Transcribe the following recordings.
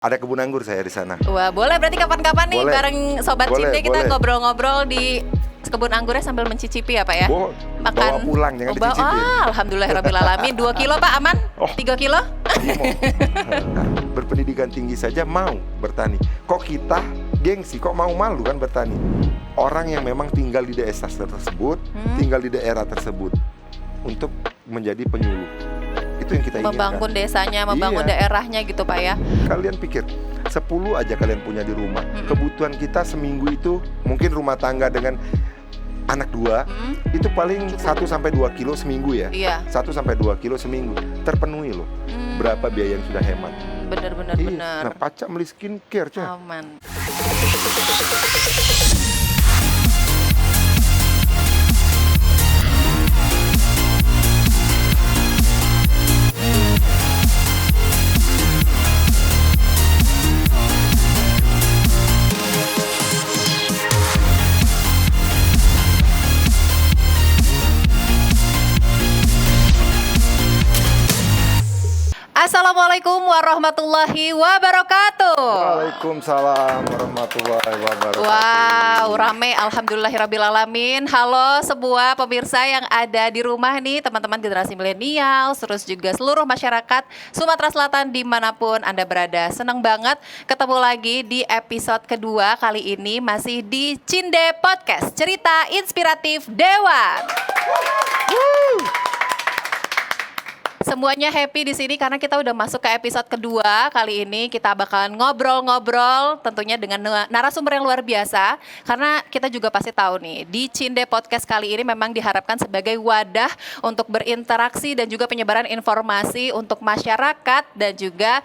Ada kebun anggur saya di sana. Wah, boleh berarti kapan-kapan nih Boleh. bareng Sobat Boleh, Cinde kita boleh. ngobrol-ngobrol di kebun anggurnya sambil mencicipi ya Pak ya? Bawa pulang, jangan dicicipin. Alhamdulillahirrahmanirrahim. 2 kilo Pak, aman? 3 kilo? Berpendidikan tinggi saja mau bertani. Kok kita gengsi, kok mau malu kan bertani? Orang yang memang tinggal di desa tersebut, tinggal di daerah tersebut untuk menjadi penyuluh. Itu yang kita inginkan. Membangun desanya, membangun daerahnya gitu Pak ya. Kalian pikir 10 aja kalian punya di rumah. Kebutuhan kita seminggu itu mungkin rumah tangga dengan anak 2 itu paling 1-2 kilo seminggu ya. Iya. 1-2 kilo seminggu terpenuhi loh. Berapa biaya yang sudah hemat? Benar. Nah, pacak beli skincare Cah. Aman. Assalamualaikum warahmatullahi wabarakatuh. Waalaikumsalam warahmatullahi wabarakatuh. Wow, rame alhamdulillahirrabbilalamin. Halo semua pemirsa yang ada di rumah nih, teman-teman generasi milenial, terus juga seluruh masyarakat Sumatera Selatan dimanapun Anda berada. Senang banget ketemu lagi di episode kedua kali ini masih di Cinde Podcast, cerita inspiratif Dewan. Semuanya happy di sini karena kita udah masuk ke episode kedua. Kali ini kita bakalan ngobrol-ngobrol tentunya dengan narasumber yang luar biasa. Karena kita juga pasti tahu nih, di Cinde Podcast kali ini memang diharapkan sebagai wadah untuk berinteraksi dan juga penyebaran informasi untuk masyarakat dan juga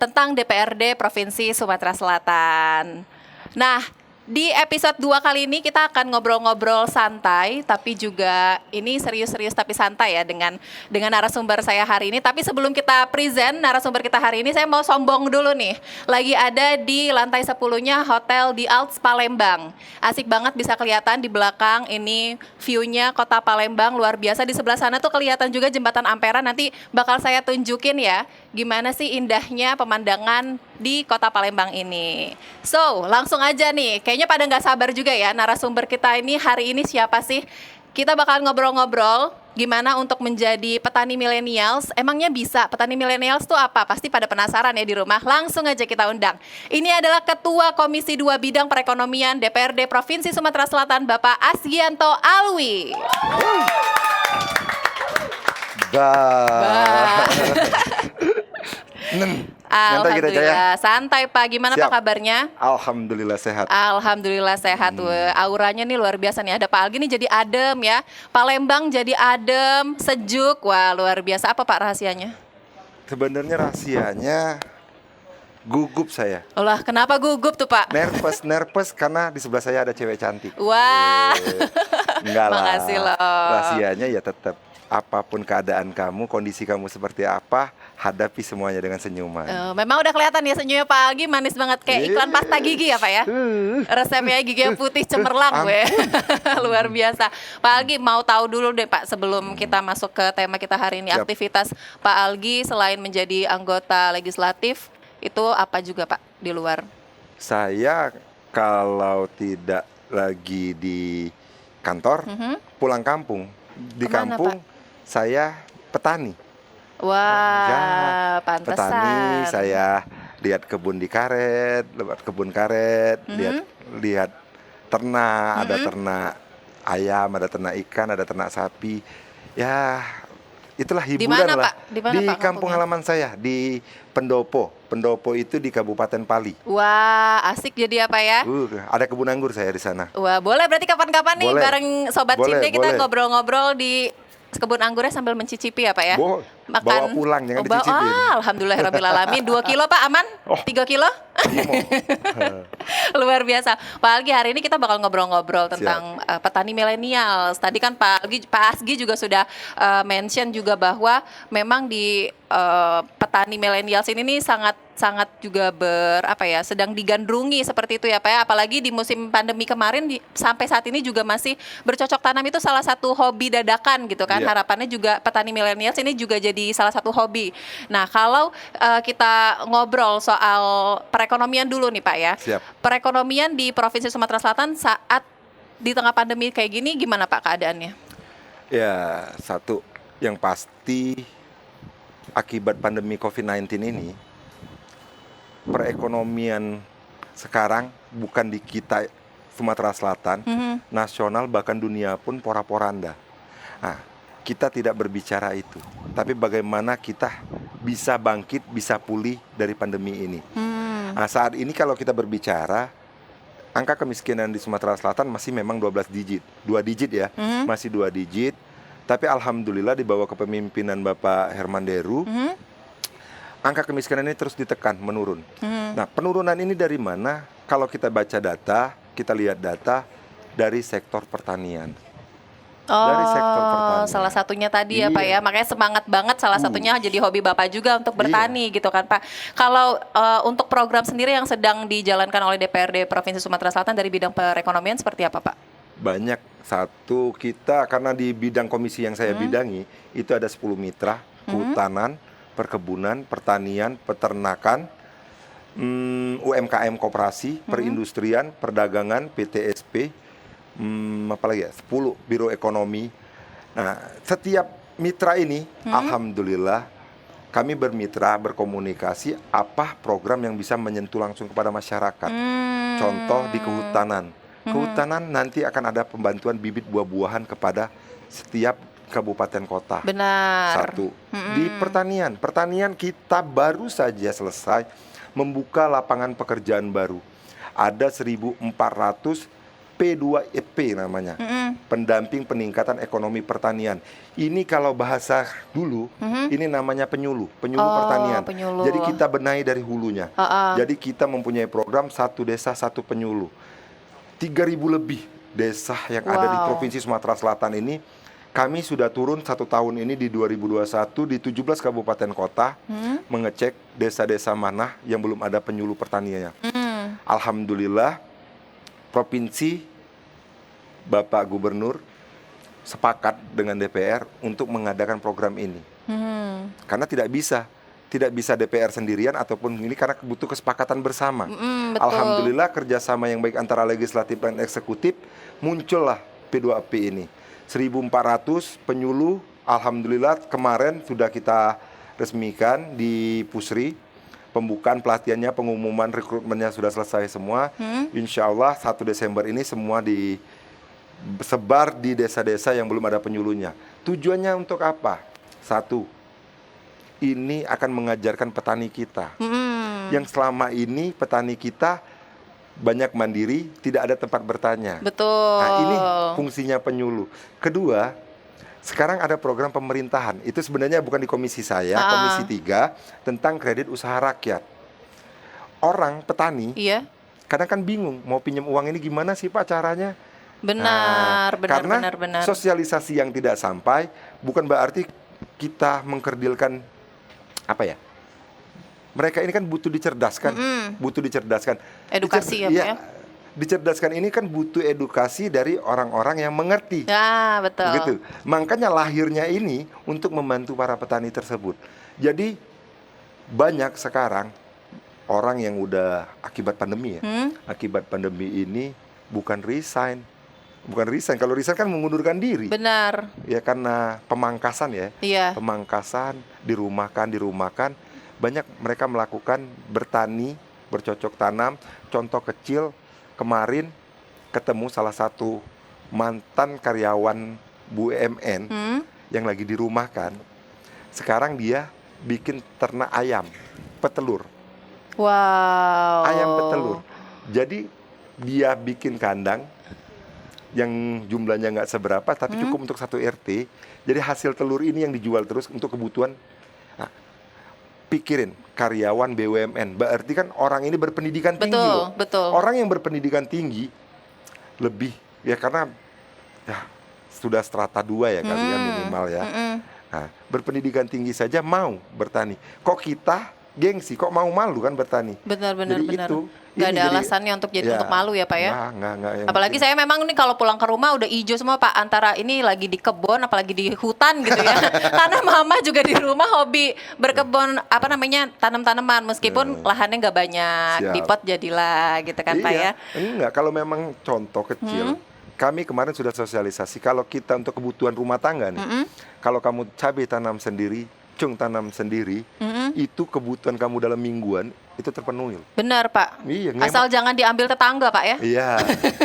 tentang DPRD Provinsi Sumatera Selatan. Nah, di episode 2 kali ini kita akan ngobrol-ngobrol santai, tapi juga ini serius-serius tapi santai ya dengan narasumber saya hari ini. Tapi sebelum kita present narasumber kita hari ini, saya mau sombong dulu nih. Lagi ada di lantai 10-nya Hotel The Alps Palembang. Asik banget bisa kelihatan di belakang ini view-nya kota Palembang luar biasa. Di sebelah sana tuh kelihatan juga Jembatan Ampera. Nanti bakal saya tunjukin ya gimana sih indahnya pemandangan di kota Palembang ini. So, langsung aja nih. Kayaknya pada nggak sabar juga ya narasumber kita ini hari ini siapa sih? Kita bakal ngobrol-ngobrol gimana untuk menjadi petani millennials. Emangnya bisa? Petani millennials itu apa? Pasti pada penasaran ya di rumah. Langsung aja kita undang. Ini adalah Ketua Komisi 2 Bidang Perekonomian DPRD Provinsi Sumatera Selatan, Bapak Asgianto Alwi. Alhamdulillah, santai Pak. Gimana Siap. Pak kabarnya? Alhamdulillah sehat. Alhamdulillah sehat. Auranya nih luar biasa nih. Ada Pak Algi nih jadi adem ya. Palembang jadi adem, sejuk. Wah luar biasa. Apa Pak rahasianya? Sebenarnya rahasianya gugup saya. Olah, kenapa gugup tuh Pak? Nervous karena di sebelah saya ada cewek cantik. Wah. Enggak lah. Makasih loh. Rahasianya ya tetap apapun keadaan kamu, kondisi kamu seperti apa, hadapi semuanya dengan senyuman. Memang udah kelihatan ya senyumnya Pak Algi manis banget kayak iklan pasta gigi ya Pak ya. Resepnya gigi yang putih cemerlang gue. Luar biasa. Pak Algi mau tahu dulu deh Pak sebelum kita masuk ke tema kita hari ini. Siap. Aktivitas Pak Algi selain menjadi anggota legislatif itu apa juga Pak di luar? Saya kalau tidak lagi di kantor, pulang kampung. Di Kemana, kampung saya petani. Wah, pantesan. Petani, saya lihat kebun di karet, lewat kebun karet, lihat ternak, ada ternak ayam, ada ternak ikan, ada ternak sapi. Ya, itulah hiburan Di mana, lah. Pak? Di mana, Di Pak, kampung kampungnya? halaman saya di Pendopo. Pendopo itu di Kabupaten Pali. Wah, asik jadi apa ya? Ada kebun anggur saya di sana. Wah, boleh berarti kapan-kapan nih Boleh. bareng Sobat Boleh, Cinde kita boleh. ngobrol-ngobrol di kebun anggurnya sambil mencicipi ya Pak ya? Bawa pulang, jangan dicicipin. Alhamdulillahirrahmanirrahim. 2 kilo Pak, aman? 3 kilo? Luar biasa. Pak Algi, hari ini kita bakal ngobrol-ngobrol tentang petani milenial. Tadi kan Pak Asgi juga sudah mention juga bahwa memang di petani milenials ini nih sangat juga sedang digandrungi seperti itu ya Pak ya. Apalagi di musim pandemi kemarin sampai saat ini juga masih bercocok tanam itu salah satu hobi dadakan gitu kan. Iya. Harapannya juga petani milenials ini juga jadi jadi salah satu hobi. Nah, kalau kita ngobrol soal perekonomian dulu nih Pak ya. Siap. Perekonomian di Provinsi Sumatera Selatan saat di tengah pandemi kayak gini gimana Pak keadaannya? Ya, satu yang pasti akibat pandemi COVID-19 ini, perekonomian sekarang bukan di kita Sumatera Selatan, nasional bahkan dunia pun pora-poranda. Nah, kita tidak berbicara itu, tapi bagaimana kita bisa bangkit, bisa pulih dari pandemi ini. Nah, saat ini kalau kita berbicara, angka kemiskinan di Sumatera Selatan masih memang 12 digit, 2 digit ya, masih 2 digit. Tapi alhamdulillah di bawah kepemimpinan Bapak Herman Deru, angka kemiskinan ini terus ditekan, menurun. Nah, penurunan ini dari mana? Kalau kita baca data, kita lihat data dari sektor pertanian. Dari sektor pertanian. Salah satunya tadi ya Pak Iya. ya, makanya semangat banget salah satunya jadi hobi Bapak juga untuk bertani gitu kan Pak. Kalau untuk program sendiri yang sedang dijalankan oleh DPRD Provinsi Sumatera Selatan dari bidang perekonomian seperti apa Pak? Banyak. Satu, kita karena di bidang komisi yang saya bidangi, itu ada 10 mitra, kehutanan, perkebunan, pertanian, peternakan, UMKM koperasi, perindustrian, perdagangan, PTSP, apalagi ya, 10 biro ekonomi. Nah, setiap mitra ini, alhamdulillah, kami bermitra, berkomunikasi apa program yang bisa menyentuh langsung kepada masyarakat. Contoh di kehutanan. Kehutanan nanti akan ada pembantuan bibit buah-buahan kepada setiap kabupaten kota. Benar. Satu. Di pertanian, pertanian kita baru saja selesai membuka lapangan pekerjaan baru. Ada 1.400 P2EP namanya, pendamping peningkatan ekonomi pertanian. Ini kalau bahasa dulu, ini namanya penyuluh pertanian. Penyuluh. Jadi kita benahi dari hulunya. Jadi kita mempunyai program satu desa satu penyuluh. 3.000 lebih desa yang ada di Provinsi Sumatera Selatan ini, kami sudah turun 1 tahun ini di 2021 di 17 kabupaten kota mengecek desa-desa mana yang belum ada penyuluh pertaniannya. Alhamdulillah, Provinsi Bapak Gubernur sepakat dengan DPR untuk mengadakan program ini. Karena tidak bisa DPR sendirian ataupun ini karena butuh kesepakatan bersama. Betul. Alhamdulillah kerjasama yang baik antara legislatif dan eksekutif, muncullah P2P ini. 1.400 penyuluh, alhamdulillah kemarin sudah kita resmikan di Pusri. Pembukaan pelatihannya, pengumuman rekrutmennya sudah selesai semua. Insya Allah 1 Desember ini semua disebar di desa-desa yang belum ada penyuluhnya. Tujuannya untuk apa? Satu, ini akan mengajarkan petani kita. Yang selama ini petani kita banyak mandiri, tidak ada tempat bertanya. Betul. Nah, ini fungsinya penyuluh. Kedua, sekarang ada program pemerintahan. Itu sebenarnya bukan di komisi saya, komisi 3, tentang kredit usaha rakyat. Orang petani, kadang kan bingung, mau pinjam uang ini gimana sih Pak caranya? Benar. Sosialisasi yang tidak sampai bukan berarti kita mengkerdilkan apa ya? Mereka ini kan butuh dicerdaskan, Edukasi ya. Dicerdaskan ini kan butuh edukasi dari orang-orang yang mengerti. Ya, betul. Begitu. Makanya lahirnya ini untuk membantu para petani tersebut. Jadi banyak sekarang orang yang udah akibat pandemi ya. Akibat pandemi ini bukan resign. Kalau resign kan mengundurkan diri. Benar. Ya karena pemangkasan ya. Iya. Pemangkasan, dirumahkan. Banyak mereka melakukan bertani, bercocok tanam. Contoh kecil, kemarin ketemu salah satu mantan karyawan BUMN yang lagi dirumahkan. Sekarang dia bikin ternak ayam, petelur. Wow. Ayam petelur. Jadi dia bikin kandang yang jumlahnya nggak seberapa, tapi cukup untuk 1 RT. Jadi hasil telur ini yang dijual terus untuk kebutuhan. Nah, pikirin karyawan BUMN, berarti kan orang ini berpendidikan tinggi loh. Betul. Orang yang berpendidikan tinggi lebih ya karena ya sudah strata 2 ya kali ya minimal ya. Nah, berpendidikan tinggi saja mau bertani. Kok kita gengsi, kok mau malu kan bertani. Benar. Jadi itu, Gak ini ada jadi- alasannya untuk jadi ya, untuk malu ya Pak ya. Nggak yang Apalagi penting. saya memang nih kalau pulang ke rumah udah hijau semua Pak. Antara ini lagi di kebun, apalagi di hutan gitu ya. Karena Mama juga di rumah hobi berkebun, apa namanya, tanam-tanaman. Meskipun lahannya nggak banyak, Siap. di pot jadilah gitu kan Pak ya. Enggak, kalau memang contoh kecil, kami kemarin sudah sosialisasi kalau kita untuk kebutuhan rumah tangga nih, kalau kamu cabai tanam sendiri, cung tanam sendiri, itu kebutuhan kamu dalam mingguan itu terpenuhi. Benar Pak. Iya, Asal jangan diambil tetangga Pak ya. Iya,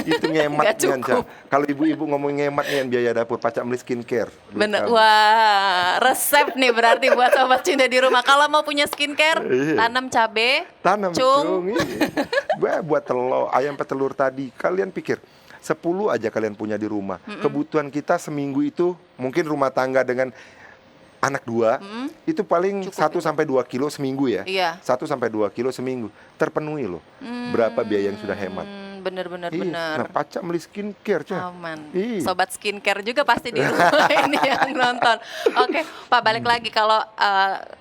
itu ngemat Nggak nih, Anca. cukup. Kalau ibu-ibu ngomong ngemat nih biaya dapur, pacak beli skincare. Bener, wah resep nih berarti buat Sobat Cinta di rumah. Kalau mau punya skincare, Iya. tanam cabe, Tanam cung. cung, iya. Buat telur, ayam petelur tadi, kalian pikir 10 aja kalian punya di rumah. Kebutuhan kita seminggu itu mungkin rumah tangga dengan anak 2 itu paling Cukup 1 sampai 2 kilo seminggu ya. Iya. 1 sampai 2 kilo seminggu terpenuhi loh. Berapa biaya yang sudah hemat. Bener. Iya. Nah, pacak beli skincare, Ca. Aman. Iya. Sobat skincare juga pasti di rumah ini yang nonton. Oke, Pak balik lagi kalau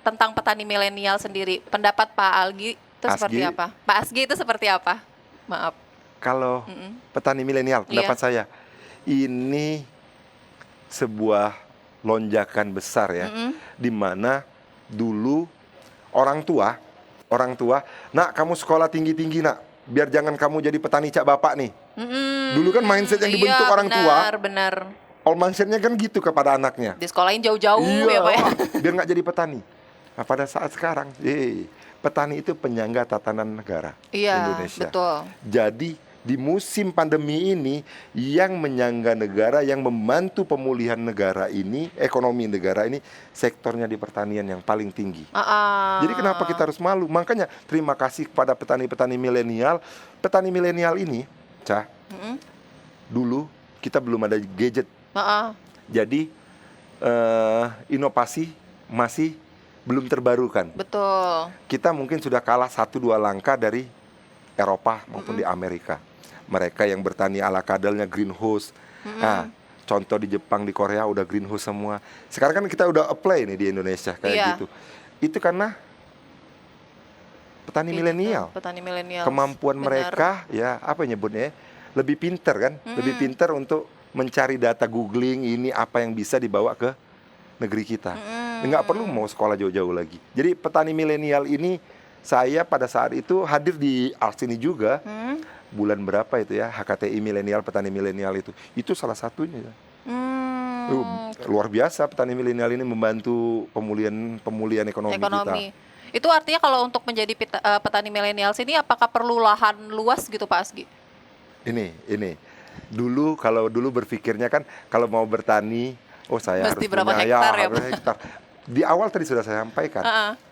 tentang petani milenial sendiri, pendapat Pak Algi itu seperti Asgi. apa? Pak Asgi itu seperti apa? Maaf. Kalau petani milenial, pendapat saya, ini sebuah lonjakan besar ya, di mana dulu orang tua, nak kamu sekolah tinggi-tinggi nak, biar jangan kamu jadi petani cak bapak nih. Dulu kan mindset yang dibentuk orang tua, Benar. all mindsetnya kan gitu kepada anaknya. Disekolahin jauh-jauh ya Pak ya. Biar nggak jadi petani. Nah, pada saat sekarang, petani itu penyangga tatanan negara Iya, Indonesia. betul. Jadi di musim pandemi ini yang menyangga negara, yang membantu pemulihan negara ini, ekonomi negara ini, sektornya di pertanian yang paling tinggi. Jadi kenapa kita harus malu? Makanya terima kasih kepada petani-petani milenial. Petani milenial ini, Cah, dulu kita belum ada gadget. Jadi inovasi masih belum terbarukan. Betul. Kita mungkin sudah kalah 1-2 langkah dari Eropa maupun di Amerika. Mereka yang bertani ala kadarnya greenhouse. Nah, contoh di Jepang, di Korea udah greenhouse semua. Sekarang kan kita udah apply nih di Indonesia kayak gitu. Itu karena petani milenial. Petani milenial. Kemampuan mereka ya apa nyebutnya? Lebih pinter kan? Lebih pinter untuk mencari data googling ini apa yang bisa dibawa ke negeri kita. Nggak perlu mau sekolah jauh-jauh lagi. Jadi petani milenial ini saya pada saat itu hadir di ARS ini juga. Bulan berapa itu ya, HKTI milenial, petani milenial itu salah satunya. Luar biasa petani milenial ini membantu pemulihan ekonomi kita. Itu artinya kalau untuk menjadi petani milenial sini apakah perlu lahan luas gitu Pak Asgi? Ini dulu kalau berpikirnya kan kalau mau bertani, saya mesti harus berapa punya hektar ya, berapa hektar. Di awal tadi sudah saya sampaikan,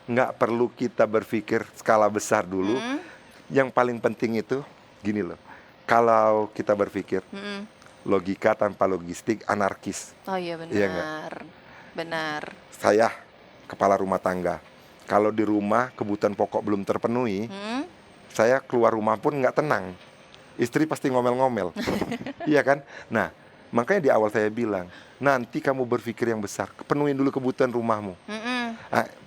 nggak perlu kita berpikir skala besar dulu. Yang paling penting itu gini loh, kalau kita berpikir logika tanpa logistik anarkis. Oh iya benar. Iya nggak? Benar. Saya kepala rumah tangga, kalau di rumah kebutuhan pokok belum terpenuhi, saya keluar rumah pun nggak tenang. Istri pasti ngomel-ngomel. Iya kan? Nah, makanya di awal saya bilang, nanti kamu berpikir yang besar, penuhin dulu kebutuhan rumahmu.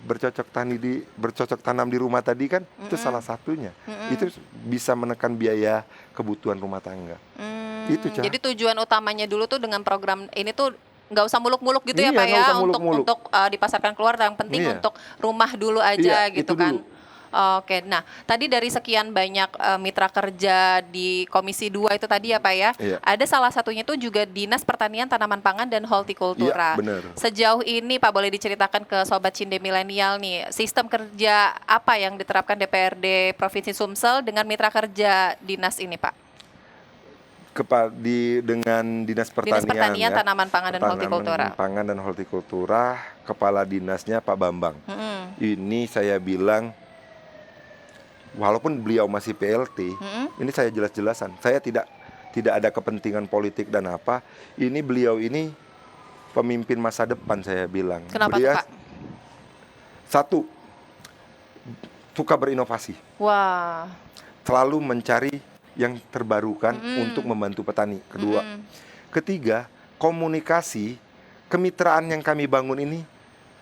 Bercocok tanam di rumah tadi kan, itu salah satunya. Itu bisa menekan biaya kebutuhan rumah tangga. Itu, Cah. Jadi tujuan utamanya dulu tuh dengan program ini tuh nggak usah muluk-muluk gitu ya Iya, Pak nggak ya, usah muluk-muluk. untuk dipasarkan keluar, yang penting Iya. untuk rumah dulu aja Iya, gitu itu kan. dulu. Oke, nah tadi dari sekian banyak mitra kerja di Komisi 2 itu tadi ya Pak ya, Iya. ada salah satunya itu juga Dinas Pertanian Tanaman Pangan dan Hortikultura. Iya, benar. Sejauh ini Pak boleh diceritakan ke Sobat Cinde Milenial nih, sistem kerja apa yang diterapkan DPRD Provinsi Sumsel dengan mitra kerja dinas ini Pak? Dengan Dinas Pertanian, Dinas Pertanian, ya. Tanaman Pangan dan Hortikultura. Pangan dan Hortikultura, Kepala Dinasnya Pak Bambang. Ini saya bilang, walaupun beliau masih PLT, ini saya jelas-jelasan, saya tidak ada kepentingan politik dan apa. Ini beliau ini pemimpin masa depan saya bilang. Kenapa beliau, tuh Pak? Satu, suka berinovasi. Wah. Selalu mencari yang terbarukan untuk membantu petani. Ketiga, komunikasi, kemitraan yang kami bangun ini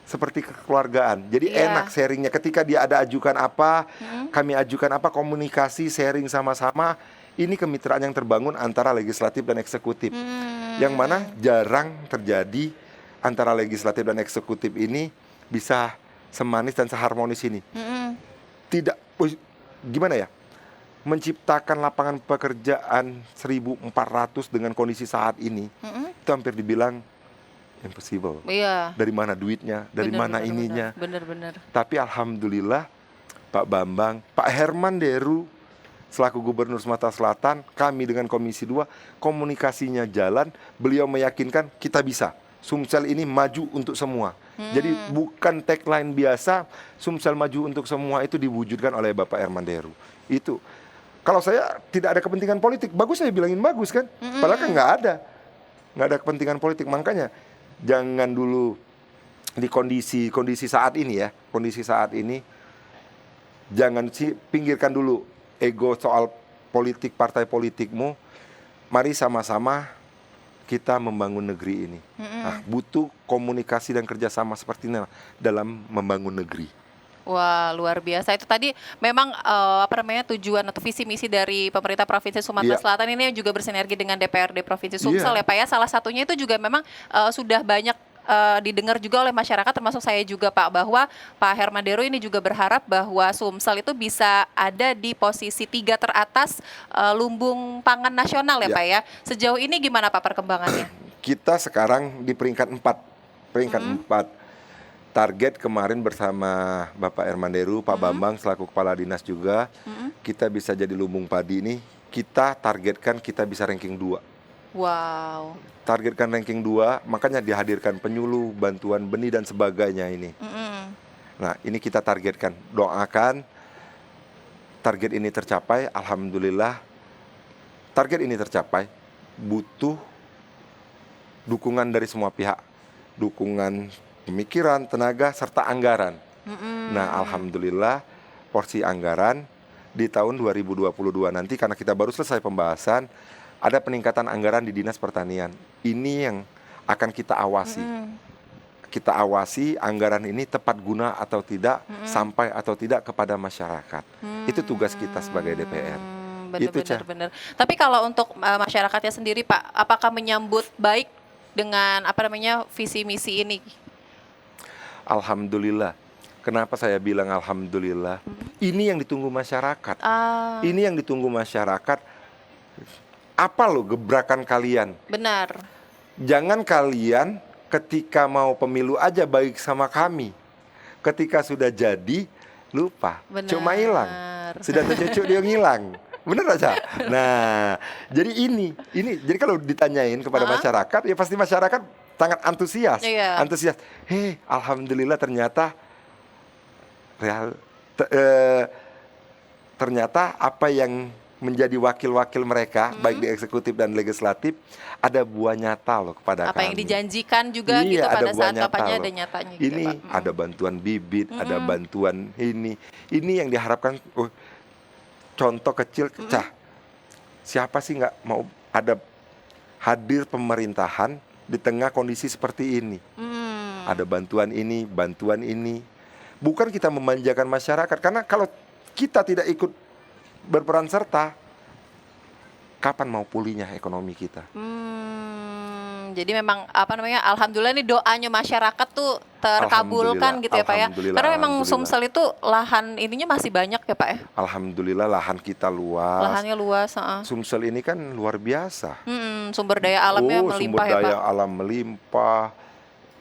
seperti kekeluargaan. Jadi Iya. enak sharingnya. Ketika dia ada ajukan apa, kami ajukan apa, komunikasi, sharing sama-sama. Ini kemitraan yang terbangun antara legislatif dan eksekutif. Yang mana jarang terjadi antara legislatif dan eksekutif ini bisa semanis dan seharmonis ini. Tidak, gimana ya? Menciptakan lapangan pekerjaan 1.400 dengan kondisi saat ini, itu hampir dibilang impossible. Iya. Dari mana duitnya, dari mana ininya. Bener. Tapi alhamdulillah Pak Bambang, Pak Herman Deru selaku Gubernur Sumatera Selatan, kami dengan Komisi 2 komunikasinya jalan, beliau meyakinkan kita bisa. Sumsel ini maju untuk semua. Jadi bukan tagline biasa, Sumsel maju untuk semua itu diwujudkan oleh Bapak Herman Deru. Itu. Kalau saya tidak ada kepentingan politik, bagus saya bilangin bagus kan. Padahal kan nggak ada kepentingan politik. Makanya jangan dulu di kondisi saat ini ya, kondisi saat ini jangan pinggirkan dulu ego soal politik, partai politikmu. Mari sama-sama kita membangun negeri ini. Nah, butuh komunikasi dan kerjasama seperti ini dalam membangun negeri. Wah, luar biasa. Itu tadi memang tujuan atau visi misi dari pemerintah Provinsi Sumatera Iya. Selatan ini juga bersinergi dengan DPRD Provinsi Sumsel ya Pak ya. Salah satunya itu juga memang sudah banyak didengar juga oleh masyarakat, termasuk saya juga Pak, bahwa Pak Herman Deru ini juga berharap bahwa Sumsel itu bisa ada di posisi 3 teratas lumbung pangan nasional ya Ya. Pak ya. Sejauh ini gimana Pak perkembangannya? Kita sekarang di peringkat 4. Target kemarin bersama Bapak Herman Deru, Pak Bambang selaku Kepala Dinas juga, kita bisa jadi lumbung padi ini, kita targetkan kita bisa ranking 2. Wow. Targetkan ranking 2, makanya dihadirkan penyuluh, bantuan benih dan sebagainya ini. Nah, ini kita targetkan. Doakan target ini tercapai, alhamdulillah. Target ini tercapai, butuh dukungan dari semua pihak. Dukungan pemikiran, tenaga, serta anggaran. Nah, alhamdulillah porsi anggaran di tahun 2022 nanti, karena kita baru selesai pembahasan, ada peningkatan anggaran di Dinas Pertanian. Ini yang akan kita awasi. Kita awasi anggaran ini tepat guna atau tidak, sampai atau tidak kepada masyarakat. Itu tugas kita sebagai DPR. Itu, Ca. Benar. Tapi kalau untuk masyarakatnya sendiri Pak, apakah menyambut baik dengan visi misi ini? Alhamdulillah. Kenapa saya bilang alhamdulillah? Ini yang ditunggu masyarakat. Ini yang ditunggu masyarakat. Apa loh gebrakan kalian? Benar. Jangan kalian ketika mau pemilu aja baik sama kami. Ketika sudah jadi lupa. Benar. Cuma hilang. Sudah tercucuk dia ngilang. Bener aja. Nah, jadi ini. Jadi kalau ditanyain kepada masyarakat, ya pasti masyarakat sangat antusias. Iya. Antusias. Alhamdulillah ternyata ternyata apa yang menjadi wakil-wakil mereka, baik di eksekutif dan legislatif, ada buah nyata loh kepada Apa kami. yang dijanjikan juga Iya, gitu ada pada buah saat nyata kampanye loh. ada nyatanya gitu Ini ya, Pak. ada bantuan bibit, ada bantuan ini. Ini yang diharapkan. Contoh kecil, Cah. Siapa sih nggak mau ada hadir pemerintahan di tengah kondisi seperti ini? Ada bantuan ini, bantuan ini. Bukan kita memanjakan masyarakat, karena kalau kita tidak ikut berperan serta, kapan mau pulihnya ekonomi kita? Jadi memang alhamdulillah nih doanya masyarakat tuh terkabulkan gitu ya Pak ya. Alhamdulillah, Karena memang alhamdulillah. Sumsel itu lahan ininya masih banyak ya Pak ya. Alhamdulillah lahan kita luas. Lahannya luas. Sumsel ini kan luar biasa. Sumber daya alamnya melimpah sumber ya Pak. daya alam melimpah.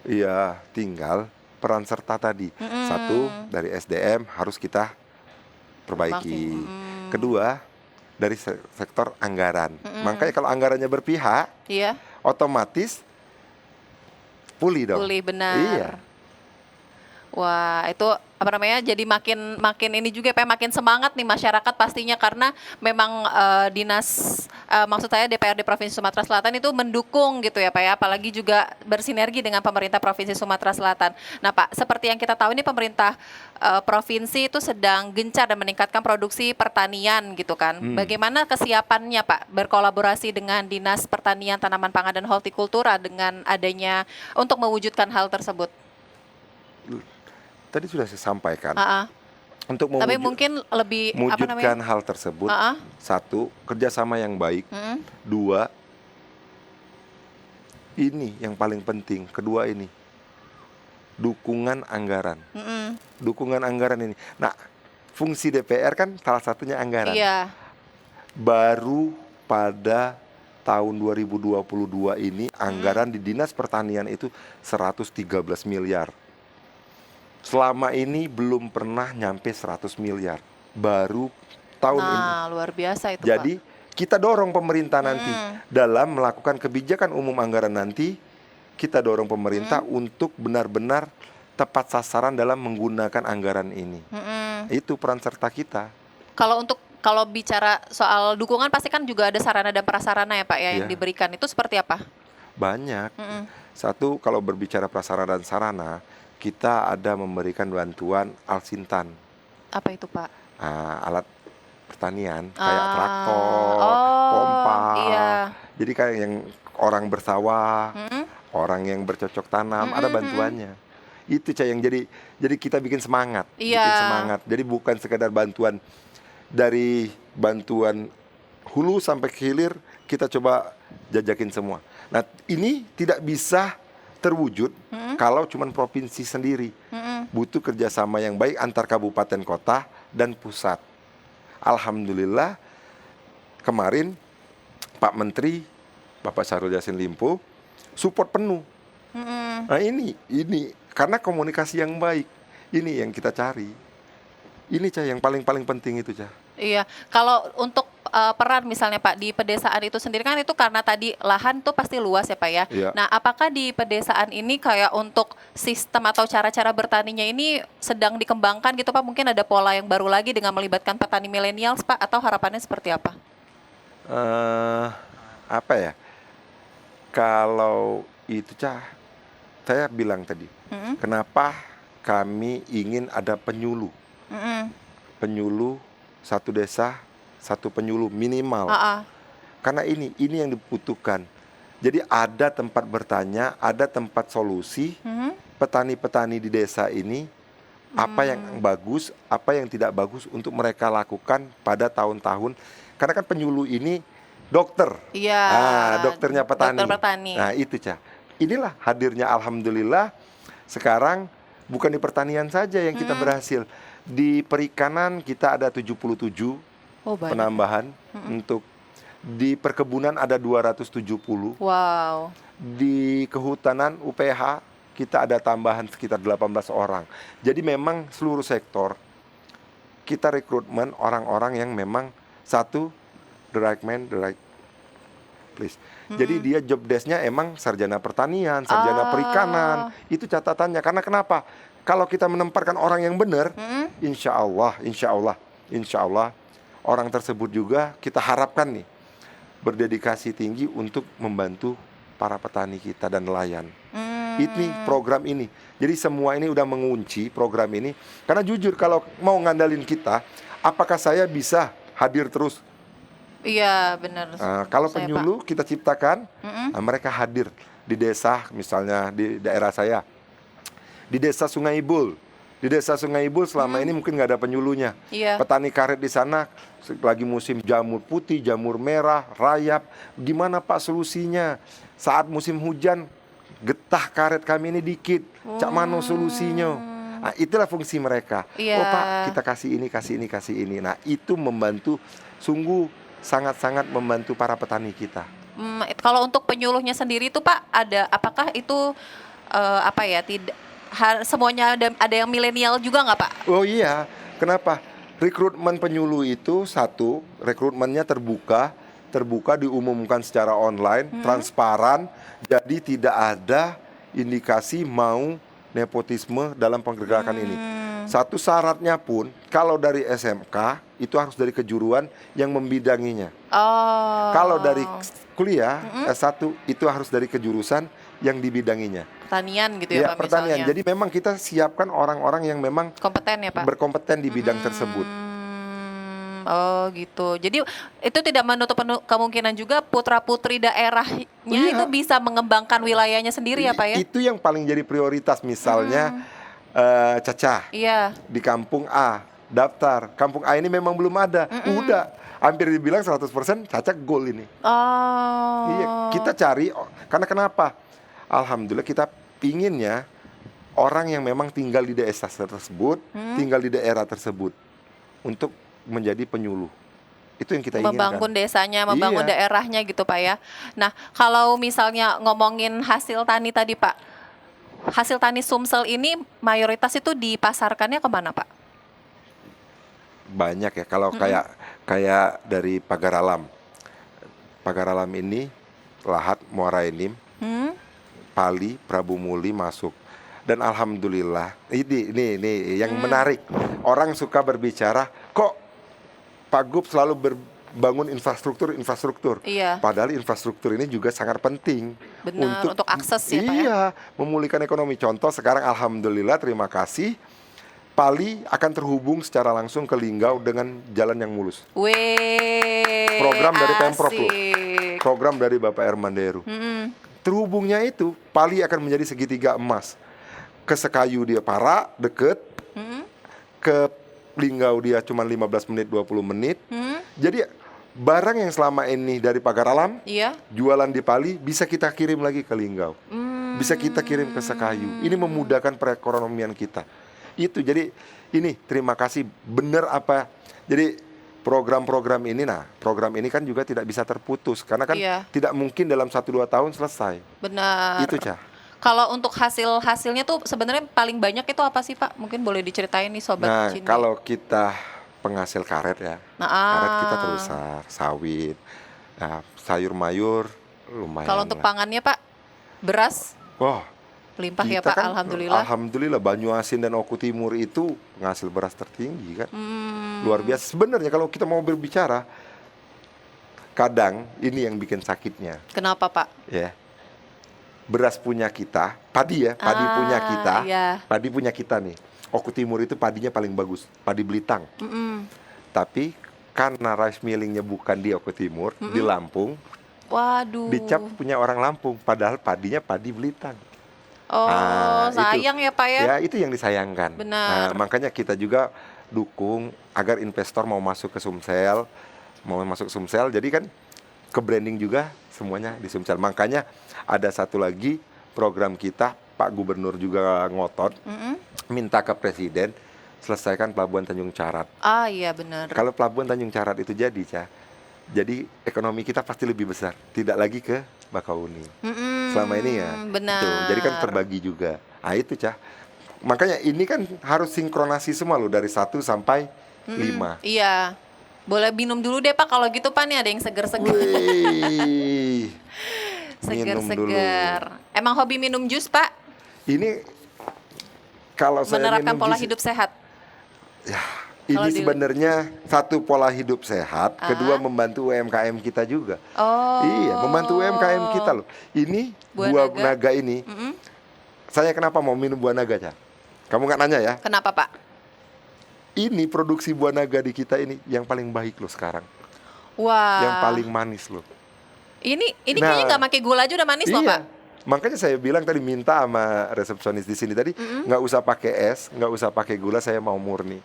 Iya, tinggal peran serta tadi. Satu, dari SDM harus kita perbaiki. Kedua, dari sektor anggaran. Makanya kalau anggarannya berpihak, Iya. otomatis pulih dong. Pulih benar. Iya. Wah, itu jadi makin ini juga Pak, makin semangat nih masyarakat pastinya, karena memang maksud saya DPRD Provinsi Sumatera Selatan itu mendukung gitu ya Pak ya, apalagi juga bersinergi dengan pemerintah Provinsi Sumatera Selatan. Nah Pak, seperti yang kita tahu ini pemerintah provinsi itu sedang gencar dan meningkatkan produksi pertanian gitu kan. Bagaimana kesiapannya Pak berkolaborasi dengan Dinas Pertanian, Tanaman Pangan dan Hortikultura dengan adanya untuk mewujudkan hal tersebut? tadi sudah saya sampaikan. Ah, ah. Untuk Tapi mungkin lebih apa namanya? mewujudkan hal tersebut, Ah, ah. satu, kerjasama yang baik. Mm-mm. Dua, ini yang paling penting. Kedua ini, dukungan anggaran. Mm-mm. Dukungan anggaran ini. Nah, fungsi DPR kan salah satunya anggaran. Iya. Baru pada tahun 2022 ini anggaran di Dinas Pertanian itu 113 miliar. Selama ini belum pernah nyampe 100 miliar. Baru tahun ini. Nah, luar biasa itu, Jadi Pak. kita dorong pemerintah nanti dalam melakukan kebijakan umum anggaran nanti, kita dorong pemerintah untuk benar-benar tepat sasaran dalam menggunakan anggaran ini. Mm-mm. Itu peran serta kita. Kalau bicara soal dukungan pasti kan juga ada sarana dan prasarana ya Pak ya yang Iya. diberikan. Itu seperti apa? Banyak. Mm-mm. Satu, kalau berbicara prasarana dan sarana, kita ada memberikan bantuan Alsintan, Apa itu Pak? alat pertanian kayak traktor, Oh, pompa. iya. Jadi kayak yang orang bersawah, Mm-mm. orang yang bercocok tanam, ada bantuannya. Itu Cah yang jadi kita bikin semangat, Iya. bikin semangat. Jadi bukan sekedar bantuan dari bantuan hulu sampai ke hilir, kita coba jajakin semua. Nah, ini tidak bisa terwujud kalau cuma provinsi sendiri. Butuh kerjasama yang baik antar kabupaten kota dan pusat. Alhamdulillah kemarin Pak Menteri Bapak Syahrul Yassin Limpo support penuh. Nah ini karena komunikasi yang baik, ini yang kita cari. Ini Cah yang paling penting itu Cah. Iya, kalau untuk peran misalnya Pak di pedesaan itu sendiri kan itu karena tadi lahan tuh pasti luas ya Pak ya. Iya. Nah, apakah di pedesaan ini kayak untuk sistem atau cara-cara bertaninya ini sedang dikembangkan gitu Pak? Mungkin ada pola yang baru lagi dengan melibatkan petani milenial Pak atau harapannya seperti apa? Apa ya? Kalau itu Cah, saya bilang tadi, kenapa kami ingin ada penyuluh. Penyuluh satu desa, satu penyuluh minimal. Karena ini yang dibutuhkan. Jadi ada tempat bertanya, ada tempat solusi. Petani-petani di desa ini apa yang bagus, apa yang tidak bagus untuk mereka lakukan pada tahun-tahun. Karena kan penyuluh ini dokter. Iya. Dokternya petani. Dokter petani. Nah, itu Cah. Inilah hadirnya alhamdulillah sekarang bukan di pertanian saja yang kita berhasil. Di perikanan kita ada 77 banyak. penambahan untuk di perkebunan ada 270. Wow. Di kehutanan UPH kita ada tambahan sekitar 18 orang. Jadi memang seluruh sektor kita rekrutmen orang-orang yang memang satu the right man, the right place. Jadi dia job desk-nya emang sarjana pertanian, sarjana perikanan. Itu catatannya. Karena kenapa? Kalau kita menempatkan orang yang benar, insya Allah orang tersebut juga kita harapkan nih berdedikasi tinggi untuk membantu para petani kita dan nelayan. Ini program ini. Jadi semua ini udah mengunci program ini. Karena jujur kalau mau ngandalin kita, apakah saya bisa hadir terus? Iya benar. Kalau penyuluh kita ciptakan, mereka hadir di desa, misalnya di daerah saya, di desa Sungai Ibul. Di desa Sungai Ibul selama ini mungkin nggak ada penyuluhnya. Iya. Petani karet di sana lagi musim jamur putih, jamur merah, rayap. Gimana Pak solusinya? Saat musim hujan, getah karet kami ini dikit. Cak mano solusinya? Nah, itulah fungsi mereka. Iya. Oh Pak, kita kasih ini. Nah, itu membantu, sungguh sangat-sangat membantu para petani kita. Kalau untuk penyuluhnya sendiri itu Pak, apakah itu semuanya ada yang milenial juga nggak Pak? Oh iya, kenapa? Rekrutmen penyuluh itu satu, rekrutmennya terbuka diumumkan secara online, transparan, jadi tidak ada indikasi mau nepotisme dalam penggergakan ini. Satu syaratnya pun, kalau dari SMK itu harus dari kejuruan yang membidanginya. Kalau dari kuliah S1 itu harus dari kejurusan yang dibidanginya. Pertanian gitu ya Pak pertanian. misalnya. Jadi memang kita siapkan orang-orang yang memang Kompeten ya Pak? berkompeten di bidang tersebut. Oh gitu. Jadi itu tidak menutup kemungkinan juga putra-putri daerahnya Iya. itu bisa mengembangkan wilayahnya sendiri ya Pak ya? Itu yang paling jadi prioritas. Misalnya Caca Iya. di kampung A daftar. Kampung A ini memang belum ada. Udah hampir dibilang 100% Caca goal ini. Oh. Iya, kita cari karena kenapa? Alhamdulillah kita pinginnya orang yang memang tinggal di desa tersebut, tinggal di daerah tersebut untuk menjadi penyuluh. Itu yang kita inginkan. Membangun desanya, membangun Iya. daerahnya gitu Pak ya. Nah, kalau misalnya ngomongin hasil tani tadi Pak, hasil tani Sumsel ini mayoritas itu dipasarkannya kemana Pak? Banyak ya. Kalau kayak dari Pagar Alam. Pagar Alam ini Lahat, Muara Enim, Pali, Prabu Muli masuk. Dan alhamdulillah, ini yang menarik. Orang suka berbicara, kok Pak Gub selalu bangun infrastruktur. Iya. Padahal infrastruktur ini juga sangat penting. Benar, untuk akses ya, Pak ya? Iya, memulihkan ekonomi. Contoh sekarang alhamdulillah, terima kasih, Pali akan terhubung secara langsung ke Linggau dengan jalan yang mulus. Weh. Program dari Pemprov loh. asik. Program dari Bapak Hermanderu. Terhubungnya itu, Pali akan menjadi segitiga emas. Ke Sekayu dia Para, deket. Ke Linggau dia cuma 15 menit, 20 menit. Jadi barang yang selama ini dari Pagar Alam, Iya. jualan di Pali, bisa kita kirim lagi ke Linggau. Bisa kita kirim ke Sekayu. Ini memudahkan perekonomian kita. Itu jadi ini terima kasih bener apa. Jadi program-program ini, program ini kan juga tidak bisa terputus karena kan Iya. tidak mungkin dalam 1-2 tahun selesai. Benar. Itu Cah. Kalau untuk hasilnya tuh sebenarnya paling banyak itu apa sih Pak? Mungkin boleh diceritain nih Sobat Nah, Cindi. kalau kita penghasil karet ya, Nah, karet kita terbesar, sawit, nah, sayur mayur lumayan. Kalau untuk lah. pangannya Pak, beras Wah, limpah ya kita Pak, kan, alhamdulillah. Alhamdulillah Banyuasin dan Oku Timur itu penghasil beras tertinggi kan. Luar biasa. Sebenarnya kalau kita mau berbicara, kadang ini yang bikin sakitnya, Kenapa Pak? ya. Beras punya kita, padi ya, padi punya kita, Iya. padi punya kita nih. Oku Timur itu padinya paling bagus, padi Belitang. Tapi karena rice millingnya bukan di Oku Timur, di Lampung, Waduh. dicap punya orang Lampung, padahal padinya padi Belitang. Oh, itu. sayang ya Pak ya. Ya itu yang disayangkan. Benar. Nah, makanya kita juga dukung agar investor mau masuk ke Sumsel, jadi kan ke branding juga semuanya di Sumsel. Makanya ada satu lagi program kita, Pak Gubernur juga ngotot, minta ke Presiden selesaikan Pelabuhan Tanjung Carat. Ah iya benar. Kalau Pelabuhan Tanjung Carat itu jadi ekonomi kita pasti lebih besar, tidak lagi ke Bakauni. Selama ini ya, benar. tuh, jadi kan terbagi juga. Ah itu Cah. Makanya ini kan harus sinkronasi semua loh dari 1 sampai 5. Iya. Boleh minum dulu deh Pak kalau gitu Pak, nih ada yang seger-seger. Wih, minum dulu. Seger-seger. Emang hobi minum jus Pak? Ini kalau saya Menerapkan minum pola jus, hidup sehat. ini Kalau di- sebenarnya satu pola hidup sehat, kedua membantu UMKM kita juga. Oh. Iya, membantu UMKM kita loh. Ini Buah buah naga ini. Saya kenapa mau minum buah naga, Cah? Kamu nggak nanya ya? Kenapa Pak? Ini produksi buah naga di kita ini yang paling baik loh sekarang. Wah. Yang paling manis loh. Ini Nah, kayaknya nggak pakai gula aja udah manis loh Pak. Makanya saya bilang tadi, minta sama resepsionis di sini tadi, nggak usah pakai es, nggak usah pakai gula, saya mau murni.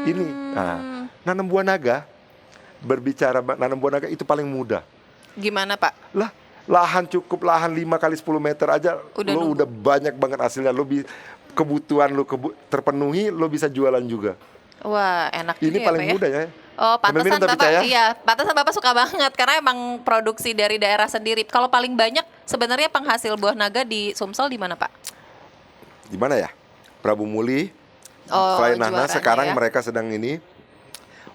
Ini, nanam buah naga, berbicara nanam buah naga itu paling mudah. Gimana Pak? Lah, lahan 5 kali 10 meter aja, lo udah banyak banget hasilnya. Kebutuhan lo terpenuhi, lo bisa jualan juga. Wah, enak Ini juga ya paling Pak ya. mudah ya. Oh, Sambil minum pantesan tapi, Bapak, Cah, ya? iya, pantesan Bapak suka banget karena emang produksi dari daerah sendiri. Kalau paling banyak sebenarnya penghasil buah naga di Sumsel di mana Pak? Gimana ya? Prabu Muli, Oh, Selain Nahna, juaranya sekarang ya. mereka sedang ini.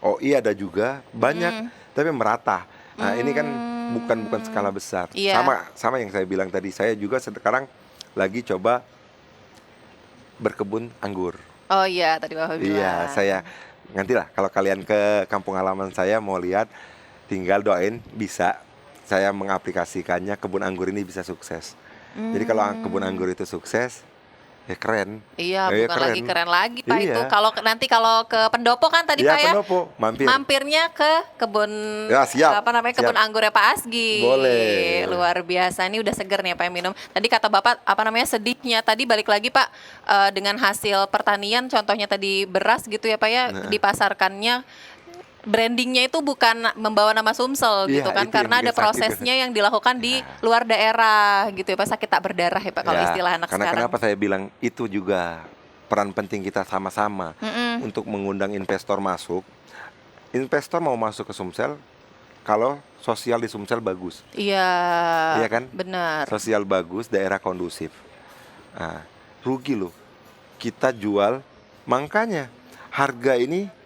OI ada juga, banyak, tapi merata. Nah, ini kan bukan skala besar. Iya. Sama yang saya bilang tadi, saya juga sekarang lagi coba berkebun anggur. Oh iya, tadi Bapak bilang. Iya, saya nantilah kalau kalian ke kampung halaman saya mau lihat, tinggal doain bisa saya mengaplikasikannya, kebun anggur ini bisa sukses. Jadi kalau kebun anggur itu sukses, Ya keren. Iya, Ya bukan lagi keren lagi Pak Iya. itu. Nanti kalau ke pendopo kan tadi Ya Pak ya, pendopo, mampir. mampirnya ke kebun Ya, siap, kebun siap. anggurnya Pak Asgi. Boleh. Luar biasa. Ini udah seger nih Pak yang minum. Tadi kata Bapak sedihnya tadi balik lagi Pak dengan hasil pertanian contohnya tadi beras gitu ya Pak ya dipasarkannya brandingnya itu bukan membawa nama Sumsel Iya, gitu kan itu karena yang ada bikin sakit. prosesnya yang dilakukan di luar daerah gitu ya Pak, sakit tak berdarah ya Pak kalau Ya, istilah anak karena sekarang. kenapa saya bilang itu juga peran penting kita sama-sama untuk mengundang investor masuk. Investor mau masuk ke Sumsel kalau sosial di Sumsel bagus. Iya. Iya kan? Benar. Sosial bagus, daerah kondusif. Nah, rugi loh. Kita jual, makanya harga ini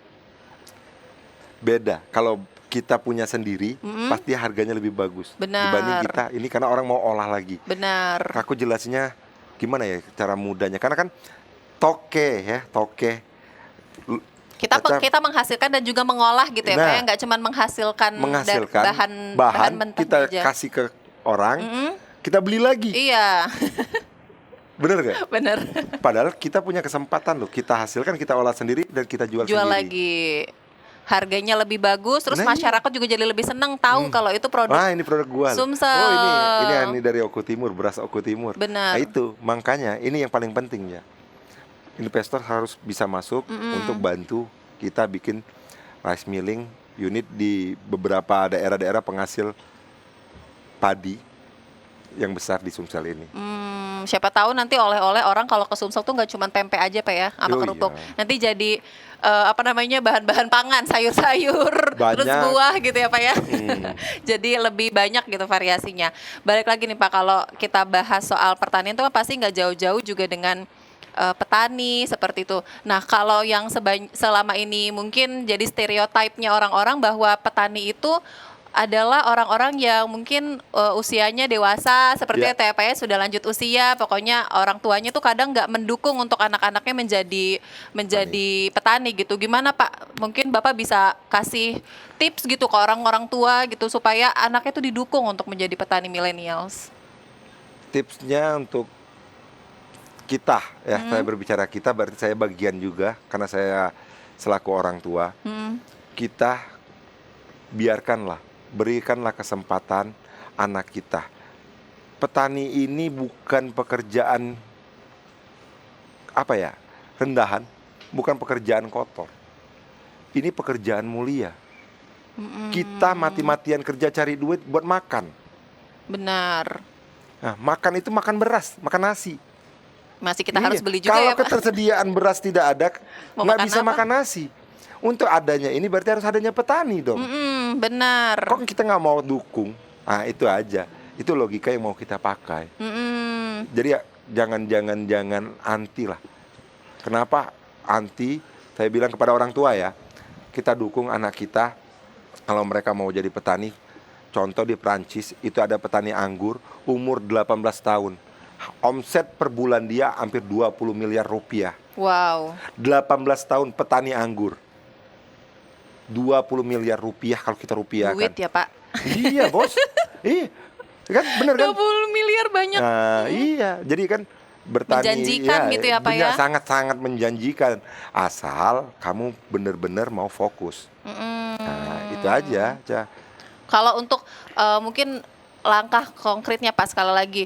beda. Kalau kita punya sendiri, pasti harganya lebih bagus Benar. dibanding kita. Ini karena orang mau olah lagi. Benar. Aku jelasnya gimana ya cara mudahnya? Karena kan toke. Kita menghasilkan dan juga mengolah gitu ya Pak ya, nggak cuma menghasilkan bahan mentah kita aja. kasih ke orang, kita beli lagi. Iya. Bener gak? Bener. Padahal kita punya kesempatan loh, kita hasilkan, kita olah sendiri dan kita jual sendiri. lagi. Harganya lebih bagus, terus Nah, iya. masyarakat juga jadi lebih senang tahu kalau itu produk. Ah, ini produk gua. Sumsel. Oh, ini dari Oku Timur, beras Oku Timur. Benar. Nah, itu makanya ini yang paling penting ya. Investor harus bisa masuk untuk bantu kita bikin rice milling unit di beberapa daerah-daerah penghasil padi yang besar di Sumsel ini. Siapa tahu nanti oleh-oleh orang kalau ke Sumsel tuh nggak cuma tempe aja Pak ya, sama Oh, kerupuk. iya. Nanti jadi bahan-bahan pangan, sayur-sayur, terus Banyak. buah gitu ya Pak ya. Jadi lebih banyak gitu variasinya. Balik lagi nih Pak, kalau kita bahas soal pertanian itu kan pasti nggak jauh-jauh juga dengan petani seperti itu. Nah, kalau yang selama ini mungkin jadi stereotipnya orang-orang bahwa petani itu adalah orang-orang yang mungkin usianya dewasa seperti Ya. itu ya Pak ya, sudah lanjut usia, pokoknya orang tuanya tuh kadang nggak mendukung untuk anak-anaknya menjadi petani gitu. Gimana Pak? Mungkin Bapak bisa kasih tips gitu ke orang-orang tua gitu supaya anaknya tuh didukung untuk menjadi petani millennials. Tipsnya untuk kita ya, saya berbicara kita berarti saya bagian juga karena saya selaku orang tua. Kita berikanlah kesempatan anak kita. Petani ini bukan pekerjaan rendahan, bukan pekerjaan kotor. Ini pekerjaan mulia. Kita mati-matian kerja cari duit buat makan. Benar. Nah, makan itu makan beras, makan nasi. Masih kita Iya. harus beli juga Kalau ya Pak. ketersediaan beras tidak ada, Mau nggak makan bisa apa? makan nasi. Untuk adanya ini berarti harus adanya petani dong. Benar. Kok kita nggak mau dukung? Ah, itu aja. Itu logika yang mau kita pakai. Jadi ya, jangan anti lah. Kenapa anti? Saya bilang kepada orang tua ya, kita dukung anak kita kalau mereka mau jadi petani. Contoh di Prancis itu ada petani anggur umur 18 tahun. Omset per bulan dia hampir 20 miliar rupiah. Wow. 18 tahun petani anggur. 20 miliar rupiah kalau kita rupiahkan. Duit ya Pak. Iya bos. Iya kan, bener kan? 20 miliar banyak. Nah, iya, jadi kan bertani Menjanjikan gitu ya, Pak ya? sangat-sangat menjanjikan asal kamu bener-bener mau fokus. Nah, itu aja. Kalau untuk mungkin langkah konkretnya Pak sekali lagi,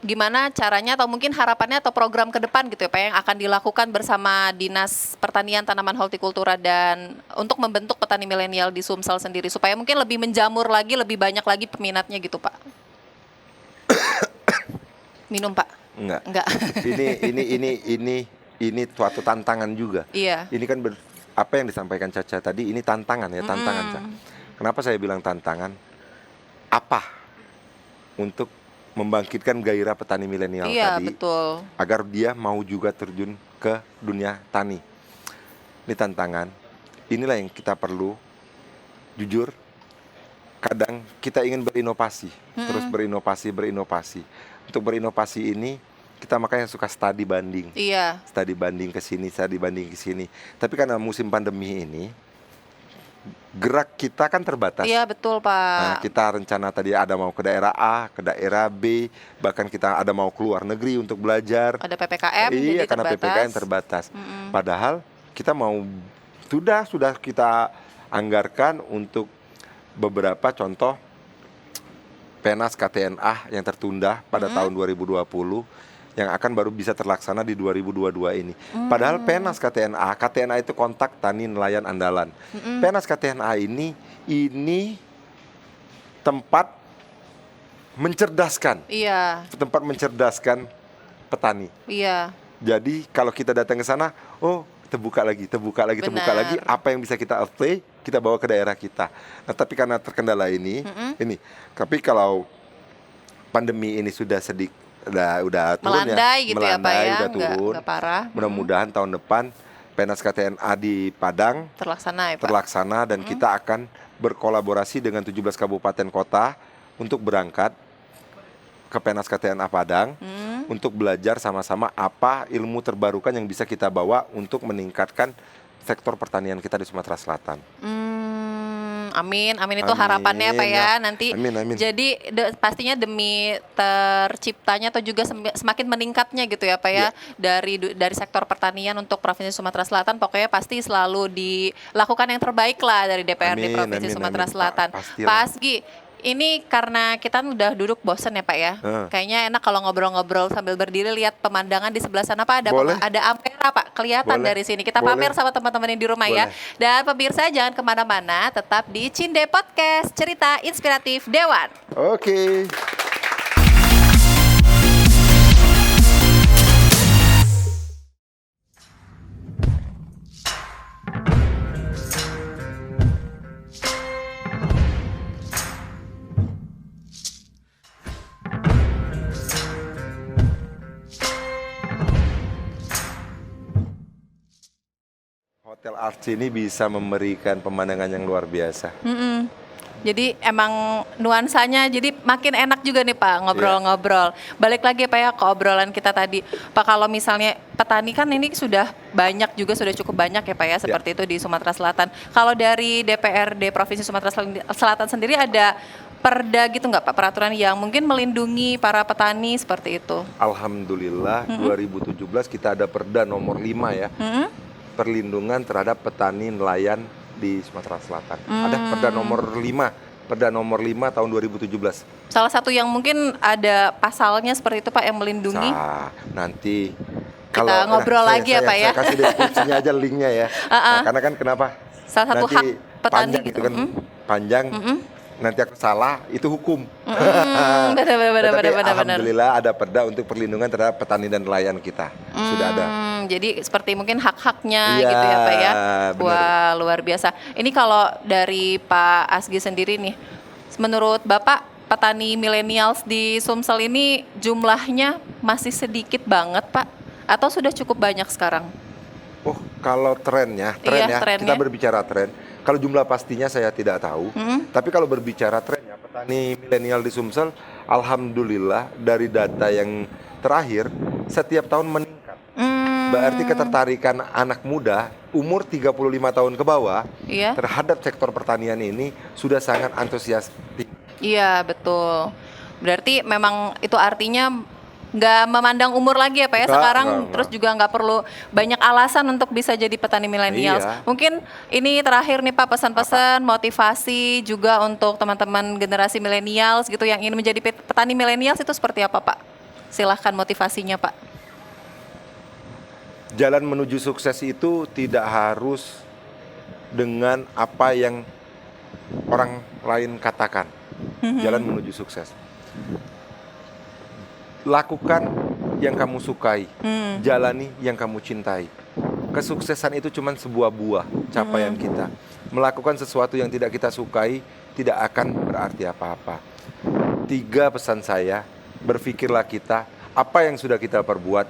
gimana caranya atau mungkin harapannya atau program ke depan gitu ya Pak yang akan dilakukan bersama Dinas Pertanian Tanaman Hortikultura dan untuk membentuk petani milenial di Sumsel sendiri supaya mungkin lebih menjamur lagi, lebih banyak lagi peminatnya gitu Pak. Minum Pak? Enggak. Ini suatu tantangan juga. Iya. Ini kan apa yang disampaikan Caca tadi ini tantangan ya, tantangan Caca. Kenapa saya bilang tantangan? Apa untuk membangkitkan gairah petani milenial Iya, tadi betul. agar dia mau juga terjun ke dunia tani. Ini tantangan. Inilah yang kita perlu. Jujur, kadang kita ingin berinovasi, terus berinovasi. Untuk berinovasi ini kita makanya suka studi banding. Iya. Studi banding ke sini. Tapi karena musim pandemi ini gerak kita kan terbatas. Iya betul Nah, Pak. kita rencana tadi ada mau ke daerah A, ke daerah B, bahkan kita ada mau keluar negeri untuk belajar. Ada PPKM Iya, jadi karena terbatas. PPKM terbatas. Mm-mm. Padahal kita mau sudah kita anggarkan untuk beberapa contoh PENAS KTNA yang tertunda pada tahun 2020 yang akan baru bisa terlaksana di 2022 ini. Padahal PENAS KTNA itu kontak tani nelayan andalan. PENAS KTNA ini tempat mencerdaskan, Iya, petani. iya. Jadi kalau kita datang ke sana, terbuka lagi, Benar. apa yang bisa kita apply, kita bawa ke daerah kita. Nah, tapi karena terkendala ini, tapi kalau pandemi ini sudah udah turun Melandai gitu ya Pak melandai, ya, udah turun. nggak parah. Mudah-mudahan tahun depan PENAS KTNA di Padang Terlaksana ya Pak. terlaksana dan kita akan berkolaborasi dengan 17 kabupaten kota untuk berangkat ke PENAS KTNA Padang untuk belajar sama-sama apa ilmu terbarukan yang bisa kita bawa untuk meningkatkan sektor pertanian kita di Sumatera Selatan. Amin, amin itu Amin, harapannya Pak ya. ya. Nanti Amin. jadi pastinya demi terciptanya atau juga semakin meningkatnya gitu ya Pak ya, dari sektor pertanian untuk Provinsi Sumatera Selatan, pokoknya pasti selalu dilakukan yang terbaik lah dari DPRD Provinsi Sumatera Selatan. Pastilah. Pak Asgi, ini karena kita udah duduk bosen ya Pak ya. Kayaknya enak kalau ngobrol-ngobrol sambil berdiri lihat pemandangan di sebelah sana Pak. Boleh. Ada ampera Pak, kelihatan Boleh. dari sini. Kita Boleh. pamer sama teman-teman yang di rumah ya. Boleh. Dan pemirsa jangan kemana-mana, tetap di Cinde Podcast, cerita inspiratif Dewan. Oke. Hotel Arts ini bisa memberikan pemandangan yang luar biasa. Jadi emang nuansanya jadi makin enak juga nih Pak ngobrol-ngobrol. Balik lagi Pak ya ke obrolan kita tadi. Pak, kalau misalnya petani kan ini sudah cukup banyak ya Pak ya seperti itu di Sumatera Selatan. Kalau dari DPRD Provinsi Sumatera Selatan sendiri ada perda gitu nggak Pak, peraturan yang mungkin melindungi para petani seperti itu? Alhamdulillah 2017 kita ada perda nomor 5 ya. Perlindungan terhadap petani nelayan di Sumatera Selatan. Ada perda nomor 5 tahun 2017. Salah satu yang mungkin ada pasalnya seperti itu Pak yang melindungi. Nanti Kita ngobrol lagi ya, Pak ya. Saya kasih deskripsinya aja linknya ya. Nah, karena kan kenapa? Salah satu Nanti hak petani panjang gitu. gitu kan, panjang. Nanti aku salah, itu hukum. Benar. Alhamdulillah ada perda untuk perlindungan terhadap petani dan nelayan kita. Sudah ada. Jadi seperti mungkin hak-haknya Iya, gitu ya Pak ya. benar. Wah, luar biasa. Ini kalau dari Pak Asgi sendiri nih, menurut Bapak petani millennials di Sumsel ini jumlahnya masih sedikit banget Pak? Atau sudah cukup banyak sekarang? Kalau trennya, Iya, kita trennya. berbicara tren. Kalau jumlah pastinya saya tidak tahu. Tapi kalau berbicara trennya, petani milenial di Sumsel, alhamdulillah dari data yang terakhir setiap tahun meningkat. Berarti ketertarikan anak muda umur 35 tahun ke bawah terhadap sektor pertanian ini sudah sangat antusias. Iya, betul. Berarti memang itu artinya nggak memandang umur lagi ya Pak ya sekarang. Terus juga nggak perlu banyak alasan untuk bisa jadi petani milenials. Iya. Mungkin ini terakhir nih Pak, pesan-pesan motivasi juga untuk teman-teman generasi milenials gitu yang ingin menjadi petani milenials itu seperti apa Pak? Silahkan motivasinya Pak. Jalan menuju sukses itu tidak harus dengan apa yang orang lain katakan. Jalan menuju sukses. Lakukan yang kamu sukai, jalani yang kamu cintai. Kesuksesan itu cuma sebuah buah capaian kita. Melakukan sesuatu yang tidak kita sukai tidak akan berarti apa-apa. 3 pesan saya, berpikirlah kita apa yang sudah kita perbuat,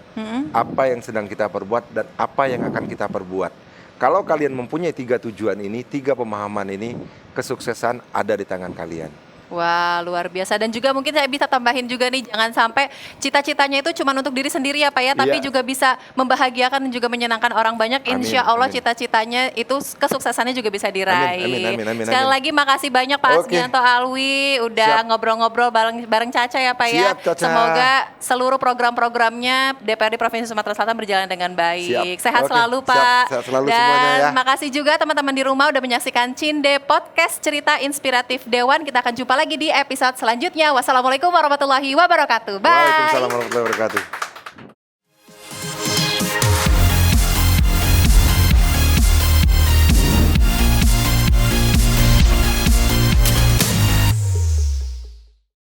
apa yang sedang kita perbuat, dan apa yang akan kita perbuat. Kalau kalian mempunyai 3 tujuan ini, 3 pemahaman ini, kesuksesan ada di tangan kalian. Wah, luar biasa. Dan juga mungkin saya bisa tambahin juga nih, jangan sampai cita-citanya itu cuma untuk diri sendiri ya Pak ya, tapi Iya. juga bisa membahagiakan dan juga menyenangkan orang banyak. Amin, Insya Allah amin. cita-citanya itu kesuksesannya juga bisa diraih. Amin, Sekali amin. lagi makasih banyak Pak Oke. Asgianto Alwi udah Siap. ngobrol-ngobrol bareng Caca ya Pak ya. Siap, Caca. Semoga seluruh program-programnya DPRD Provinsi Sumatera Selatan berjalan dengan baik. Siap. Sehat Oke, selalu siap. Pak. Sehat selalu Dan semuanya ya. makasih juga teman-teman di rumah udah menyaksikan Cinde Podcast Cerita Inspiratif Dewan. Kita akan jumpa lagi di episode selanjutnya. Wassalamualaikum warahmatullahi wabarakatuh. Bye. Waalaikumsalam warahmatullahi wabarakatuh.